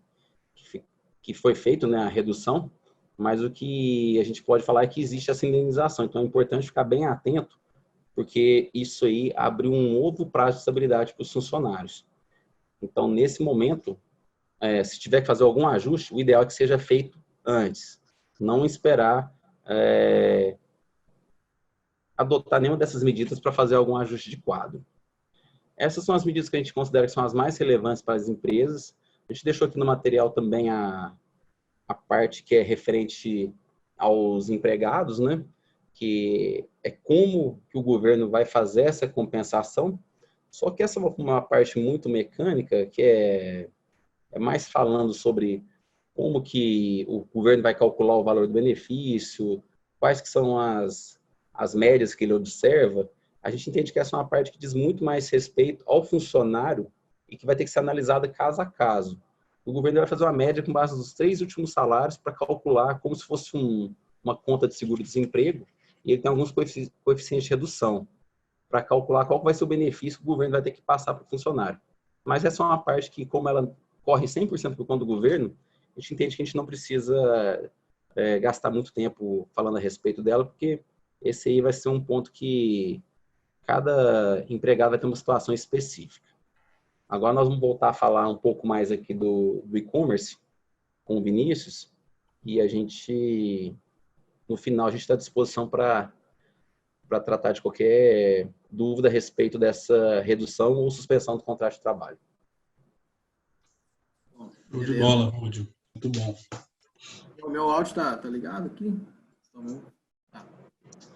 foi feito, né, a redução, mas o que a gente pode falar é que existe essa indenização. Então, é importante ficar bem atento, porque isso aí abre um novo prazo de estabilidade para os funcionários. Então, nesse momento, se tiver que fazer algum ajuste, o ideal é que seja feito antes. Não esperar adotar nenhuma dessas medidas para fazer algum ajuste de quadro. Essas são as medidas que a gente considera que são as mais relevantes para as empresas. A gente deixou aqui no material também a parte que é referente aos empregados, né? Que é como que o governo vai fazer essa compensação. Só que essa é uma parte muito mecânica, que é mais falando sobre como que o governo vai calcular o valor do benefício, quais que são as médias que ele observa. A gente entende que essa é uma parte que diz muito mais respeito ao funcionário e que vai ter que ser analisada caso a caso. O governo vai fazer uma média com base nos 3 últimos salários para calcular como se fosse uma conta de seguro-desemprego, e ele tem alguns coeficientes de redução para calcular qual vai ser o benefício que o governo vai ter que passar para o funcionário. Mas essa é uma parte que, como ela corre 100% por conta do governo, a gente entende que a gente não precisa gastar muito tempo falando a respeito dela, porque esse aí vai ser um ponto que cada empregado vai ter uma situação específica. Agora nós vamos voltar a falar um pouco mais aqui do e-commerce com o Vinícius, e a gente, no final, a gente está à disposição para tratar de qualquer dúvida a respeito dessa redução ou suspensão do contrato de trabalho. Show de bola, Rúdio. Muito bom. O meu áudio tá ligado aqui?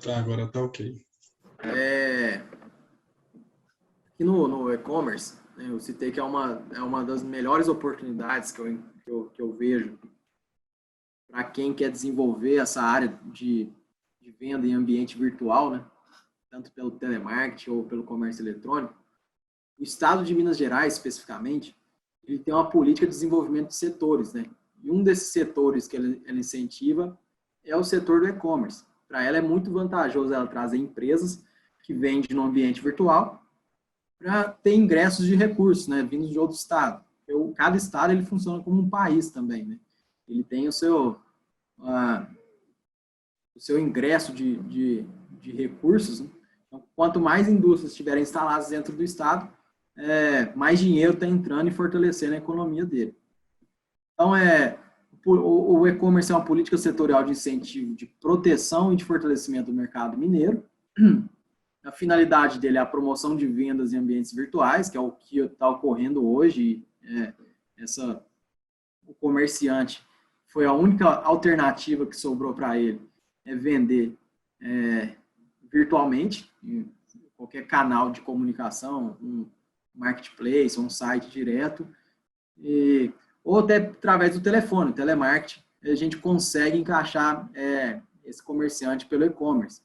Tá, agora tá ok. Aqui no e-commerce, né, eu citei que é uma das melhores oportunidades que eu vejo para quem quer desenvolver essa área de venda em ambiente virtual, né, tanto pelo telemarketing ou pelo comércio eletrônico. O estado de Minas Gerais, especificamente, ele tem uma política de desenvolvimento de setores, né? E um desses setores que ele incentiva é o setor do e-commerce. Para ela é muito vantajoso ela trazer empresas que vendem no ambiente virtual para ter ingressos de recursos, né, vindos de outro estado. Cada estado ele funciona como um país também, né? Ele tem o seu ingresso de recursos, né? Então, quanto mais indústrias estiverem instaladas dentro do estado, mais dinheiro está entrando e fortalecendo a economia dele. Então, o e-commerce é uma política setorial de incentivo de proteção e de fortalecimento do mercado mineiro. A finalidade dele é a promoção de vendas em ambientes virtuais, que é o que está ocorrendo hoje. O comerciante foi a única alternativa que sobrou para ele, vender virtualmente, em qualquer canal de comunicação, um marketplace, um site direto, ou até através do telefone, telemarketing, a gente consegue encaixar esse comerciante pelo e-commerce.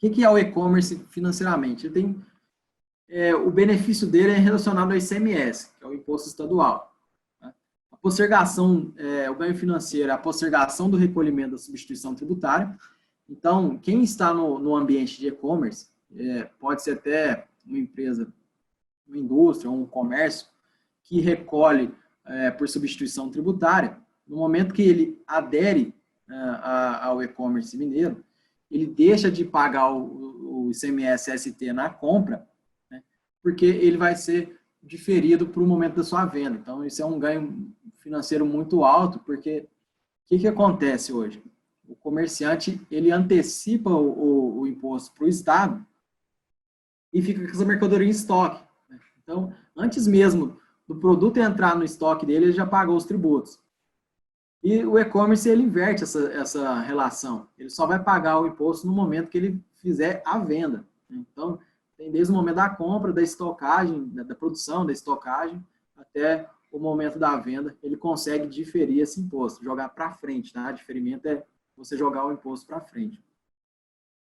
O que é o e-commerce financeiramente? Ele tem, o benefício dele é relacionado ao ICMS, que é o imposto estadual. Tá? A postergação, o ganho financeiro é a postergação do recolhimento da substituição tributária. Então, quem está no ambiente de e-commerce, pode ser até uma empresa, uma indústria, um comércio, que recolhe por substituição tributária. No momento que ele adere ao e-commerce mineiro, ele deixa de pagar o ICMS-ST na compra, né, porque ele vai ser diferido para o momento da sua venda. Então, isso é um ganho financeiro muito alto, porque o que acontece hoje? O comerciante, ele antecipa o imposto para o Estado e fica com essa mercadoria em estoque. Né? Então, antes mesmo do produto entrar no estoque dele, ele já pagou os tributos. E o e-commerce, ele inverte essa relação. Ele só vai pagar o imposto no momento que ele fizer a venda. Então, Tem desde o momento da compra, da estocagem, da produção, da estocagem, até o momento da venda, ele consegue diferir esse imposto, jogar para frente, tá? Diferimento é você jogar o imposto para frente.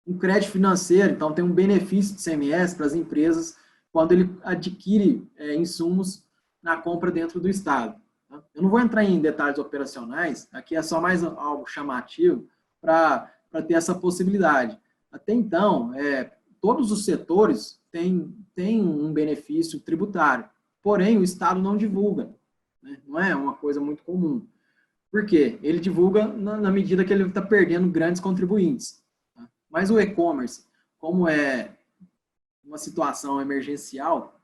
Um crédito financeiro, então, tem um benefício de ICMS para as empresas quando ele adquire insumos na compra dentro do Estado. Tá? Eu não vou entrar em detalhes operacionais, aqui é só mais algo chamativo para ter essa possibilidade. Até então, todos os setores têm um benefício tributário, porém o Estado não divulga, né? Não é uma coisa muito comum. Por quê? Ele divulga na medida que ele está perdendo grandes contribuintes. Tá? Mas o e-commerce, como é uma situação emergencial,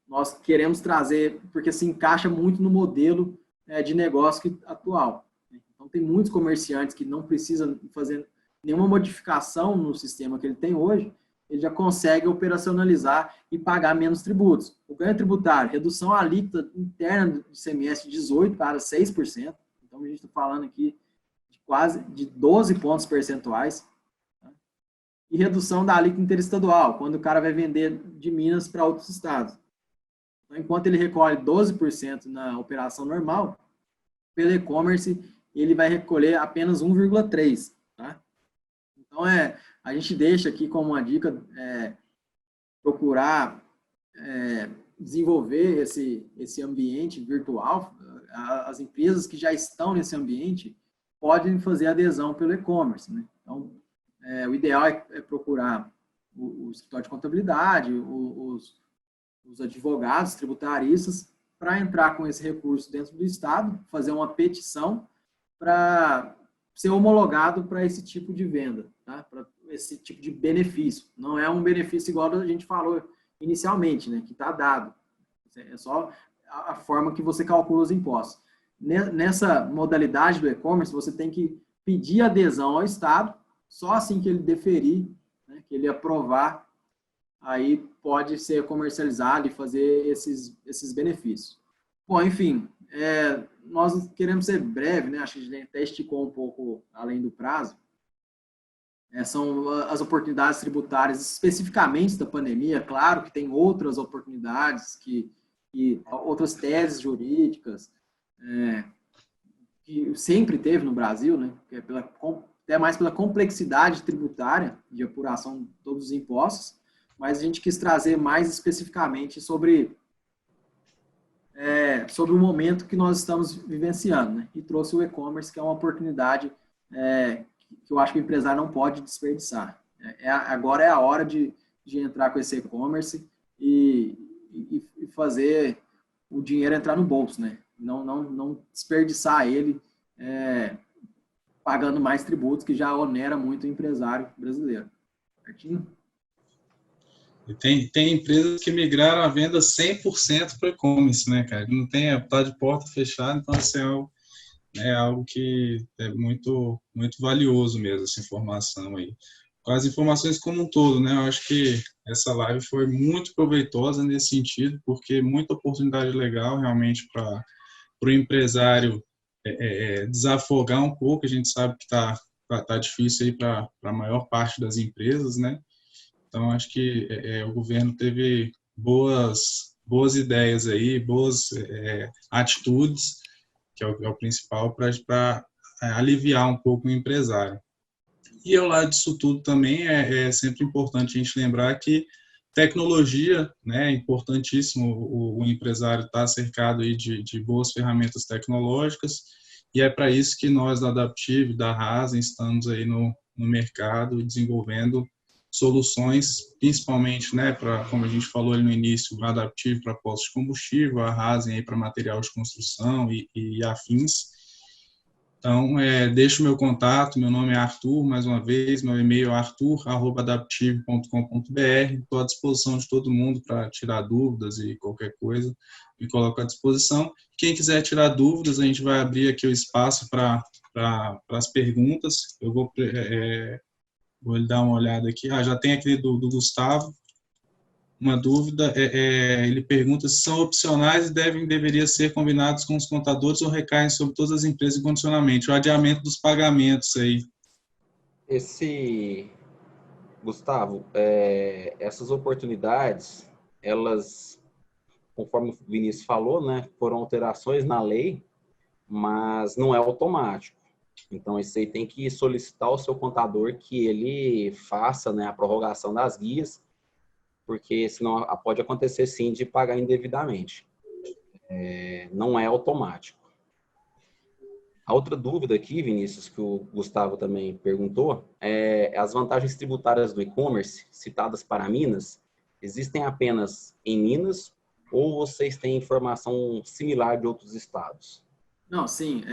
nós queremos trazer, porque se encaixa muito no modelo de negócio atual. Então, tem muitos comerciantes que não precisam fazer nenhuma modificação no sistema que ele tem hoje, ele já consegue operacionalizar e pagar menos tributos. O ganho tributário, redução alíquota interna do ICMS de 18% para 6%. Então, a gente está falando aqui de quase de 12 pontos percentuais. Tá? E redução da alíquota interestadual, quando o cara vai vender de Minas para outros estados. Então, enquanto ele recolhe 12% na operação normal, pelo e-commerce, ele vai recolher apenas 1,3%. Tá? Então, a gente deixa aqui como uma dica procurar desenvolver esse ambiente virtual. As empresas que já estão nesse ambiente podem fazer adesão pelo e-commerce, né? Então, o ideal é procurar o escritório de contabilidade, os advogados tributaristas, para entrar com esse recurso dentro do Estado, fazer uma petição para ser homologado para esse tipo de venda, tá? Para esse tipo de benefício. Não é um benefício igual a gente falou inicialmente, né? Que está dado. É só a forma que você calcula os impostos. Nessa modalidade do e-commerce, você tem que pedir adesão ao Estado, só assim que ele deferir, né, que ele aprovar, aí pode ser comercializado e fazer esses benefícios. Bom, enfim, nós queremos ser breve, né? Acho que a gente até esticou um pouco além do prazo. São as oportunidades tributárias especificamente da pandemia. Claro que tem outras oportunidades, outras teses jurídicas, que sempre teve no Brasil, né? Que é até mais pela complexidade tributária de apuração de todos os impostos, mas a gente quis trazer mais especificamente sobre o momento que nós estamos vivenciando, né? E trouxe o e-commerce, que é uma oportunidade que eu acho que o empresário não pode desperdiçar. Agora é a hora de entrar com esse e-commerce e fazer o dinheiro entrar no bolso, né? Não desperdiçar ele pagando mais tributos, que já onera muito o empresário brasileiro. Certinho? E tem empresas que migraram a venda 100% para o e-commerce, né, cara? Não tá de porta fechada, então assim, é algo que é muito, muito valioso mesmo, essa informação aí. Com as informações como um todo, né? Eu acho que essa live foi muito proveitosa nesse sentido, porque muita oportunidade legal realmente para o empresário desafogar um pouco. A gente sabe que tá difícil aí para a maior parte das empresas, né? Então, acho que o governo teve boas ideias aí, boas atitudes, que é o principal, para aliviar um pouco o empresário. E ao lado disso tudo também é sempre importante a gente lembrar que tecnologia, né, é importantíssimo o empresário estar cercado aí de boas ferramentas tecnológicas, e é para isso que nós da Adaptive, da Rasa, estamos aí no mercado desenvolvendo soluções, principalmente, né, como a gente falou ali no início, o Adaptive para postos de combustível, a Rasa aí para material de construção e afins. Então, deixo o meu contato, meu nome é Arthur, mais uma vez, meu e-mail é arthur@adaptive.com.br, estou à disposição de todo mundo para tirar dúvidas e qualquer coisa, me coloco à disposição. Quem quiser tirar dúvidas, a gente vai abrir aqui o espaço para as perguntas. Eu vou lhe dar uma olhada aqui. Já tem aquele do Gustavo. Uma dúvida, ele pergunta se são opcionais e deveria ser combinados com os contadores ou recaem sobre todas as empresas incondicionalmente. O adiamento dos pagamentos aí. Esse Gustavo, essas oportunidades, elas, conforme o Vinícius falou, né, foram alterações na lei, mas não é automático. Então, isso aí tem que solicitar ao seu contador que ele faça, né, a prorrogação das guias, porque senão pode acontecer, sim, de pagar indevidamente. Não é automático. A outra dúvida aqui, Vinícius, que o Gustavo também perguntou, é as vantagens tributárias do e-commerce citadas para Minas, existem apenas em Minas ou vocês têm informação similar de outros estados? Não, sim,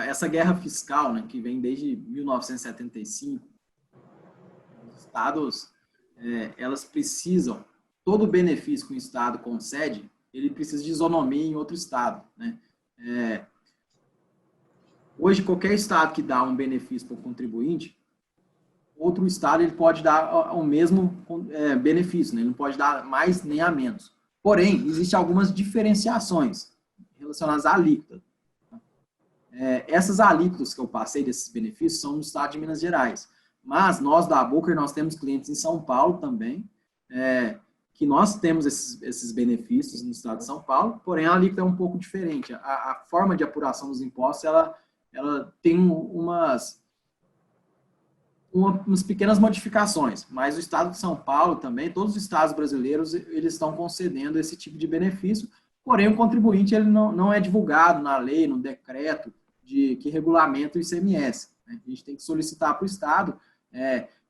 essa guerra fiscal, né, que vem desde 1975, os estados, elas precisam, todo benefício que o estado concede, ele precisa de isonomia em outro estado, né? Hoje, qualquer estado que dá um benefício para o contribuinte, outro estado ele pode dar o mesmo benefício, né? Ele não pode dar mais nem a menos. Porém, existem algumas diferenciações relacionadas à alíquota. Essas alíquotas que eu passei desses benefícios são no estado de Minas Gerais. Mas nós da Booker, nós temos clientes em São Paulo também, que nós temos esses benefícios no estado de São Paulo, porém a alíquota é um pouco diferente. A forma de apuração dos impostos, ela tem umas pequenas modificações, mas o estado de São Paulo também, todos os estados brasileiros, eles estão concedendo esse tipo de benefício, porém o contribuinte ele não é divulgado na lei, no decreto que regulamenta o ICMS. Né? A gente tem que solicitar para o estado,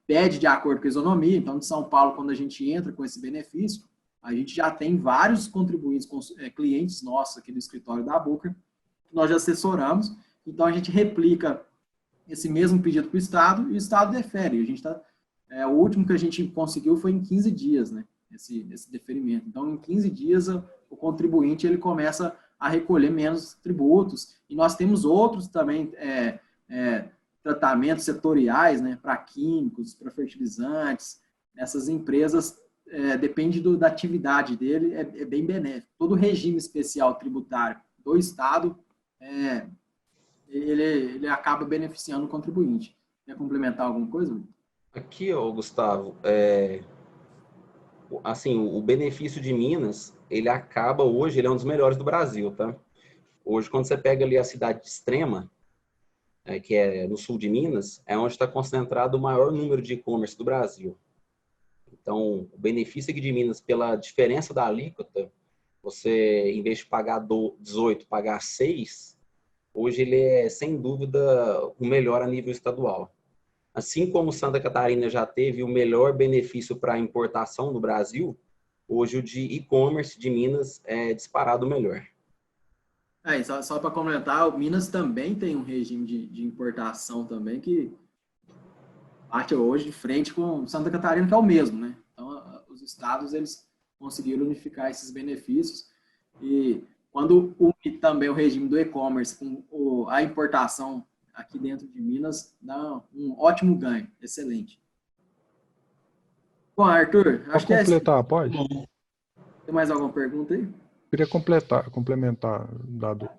pede de acordo com a isonomia. Então, de São Paulo, quando a gente entra com esse benefício, a gente já tem vários contribuintes, clientes nossos aqui do escritório da Booker, que nós já assessoramos. Então, a gente replica esse mesmo pedido para o Estado e o Estado defere. A gente o último que a gente conseguiu foi em 15 dias, né, esse deferimento. Então, em 15 dias, o contribuinte ele começa a recolher menos tributos. E nós temos outros também tratamentos setoriais, né, para químicos, para fertilizantes. Essas empresas, depende da atividade dele, é bem benéfico. Todo o regime especial tributário do Estado ele acaba beneficiando o contribuinte. Quer complementar alguma coisa? Aqui, Gustavo, assim, o benefício de Minas, ele acaba hoje, ele é um dos melhores do Brasil, tá? Hoje, quando você pega ali a cidade de Extrema, que é no sul de Minas, é onde está concentrado o maior número de e-commerce do Brasil. Então, o benefício aqui de Minas, pela diferença da alíquota, você, em vez de pagar 18, pagar 6, hoje ele é, sem dúvida, o melhor a nível estadual. Assim como Santa Catarina já teve o melhor benefício para importação no Brasil, hoje o de e-commerce de Minas é disparado o melhor. Só para complementar, o Minas também tem um regime de importação também que bate hoje de frente com Santa Catarina, que é o mesmo, né? Então, os estados, eles conseguiram unificar esses benefícios e quando une também o regime do e-commerce com a importação aqui dentro de Minas, dá um ótimo ganho, excelente. Bom, Arthur, acho que completar, pode? Tem mais alguma pergunta aí? Queria complementar, Dado.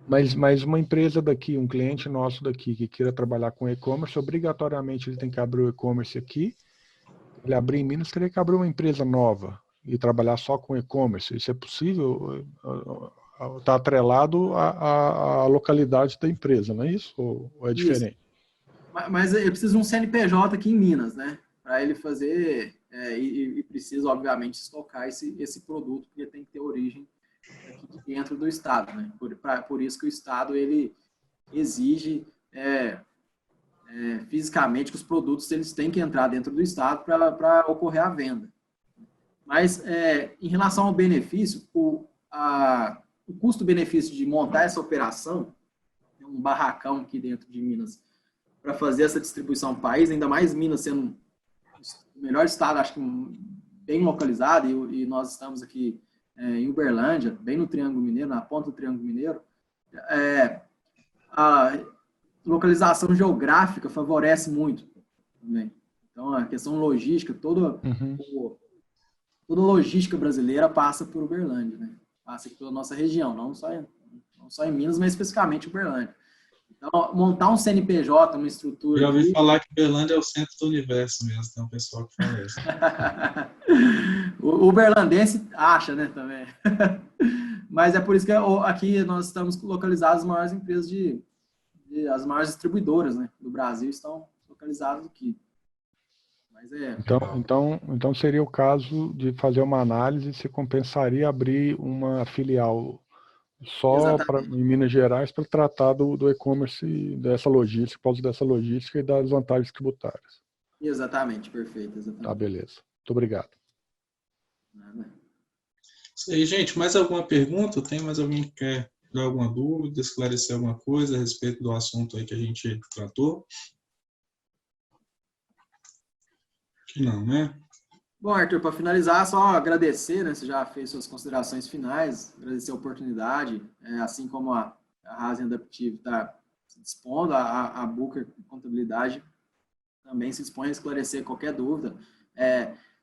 Mas uma empresa daqui, um cliente nosso daqui que queira trabalhar com e-commerce, obrigatoriamente ele tem que abrir o e-commerce aqui. Ele abrir em Minas, teria que abrir uma empresa nova e trabalhar só com e-commerce. Isso é possível? Está atrelado à localidade da empresa, não é isso? Ou é diferente? Isso. Mas ele precisa de um CNPJ aqui em Minas, né? Para ele fazer, e precisa, obviamente, estocar esse produto, porque tem que ter origem aqui dentro do Estado, né? Por isso que o Estado, ele exige fisicamente que os produtos eles têm que entrar dentro do Estado para ocorrer a venda. Mas, em relação ao benefício, o custo-benefício de montar essa operação, um barracão aqui dentro de Minas, para fazer essa distribuição no país, ainda mais Minas sendo o melhor estado, acho que bem localizado, e nós estamos aqui em Uberlândia, bem no Triângulo Mineiro, na ponta do Triângulo Mineiro, a localização geográfica favorece muito também. Então, a questão logística, toda a logística brasileira passa por Uberlândia, né? Passa aqui pela nossa região, não só em Minas, mas especificamente Uberlândia. Então, montar um CNPJ, uma estrutura... Já ouvi aqui, falar que Berlândia é o centro do universo mesmo, tem um pessoal que fala isso. O berlandense acha, né, também. Mas é por isso que aqui nós estamos localizados as maiores empresas as maiores distribuidoras, né, do Brasil estão localizadas aqui. Mas Então seria o caso de fazer uma análise se compensaria abrir uma filial só em Minas Gerais para tratar do e-commerce, dessa logística, por causa dessa logística e das vantagens tributárias. Exatamente, perfeito. Exatamente. Tá, beleza. Muito obrigado. Nada. Isso aí, gente. Mais alguma pergunta? Tem mais alguém que quer dar alguma dúvida, esclarecer alguma coisa a respeito do assunto aí que a gente tratou? Que não, né? Bom, Arthur, para finalizar, só agradecer, né? Você já fez suas considerações finais, agradecer a oportunidade, assim como a Rasa Adaptive está se dispondo, a Booker Contabilidade também se dispõe a esclarecer qualquer dúvida.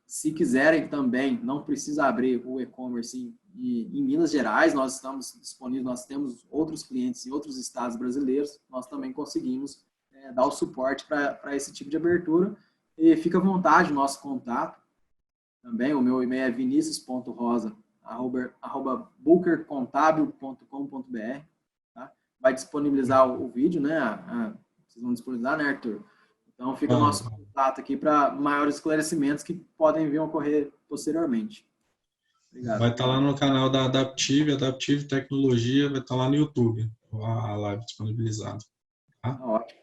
Se quiserem também, não precisa abrir o e-commerce em Minas Gerais, nós estamos disponíveis, nós temos outros clientes em outros estados brasileiros, nós também conseguimos dar o suporte para esse tipo de abertura, e fica à vontade o nosso contato. Também o meu e-mail é vinicius.rosa@bookercontábil.com.br, tá? Vai disponibilizar o vídeo, né? Vocês vão disponibilizar, né, Arthur? Então fica o nosso contato aqui para maiores esclarecimentos que podem vir a ocorrer posteriormente. Obrigado. Vai estar lá no canal da Adaptive Tecnologia, vai estar lá no YouTube, a live disponibilizada. Tá? Ótimo.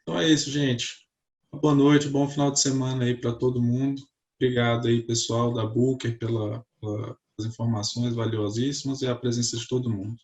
Então é isso, gente. Boa noite, bom final de semana aí para todo mundo. Obrigado aí, pessoal da Booker, pelas informações valiosíssimas e a presença de todo mundo.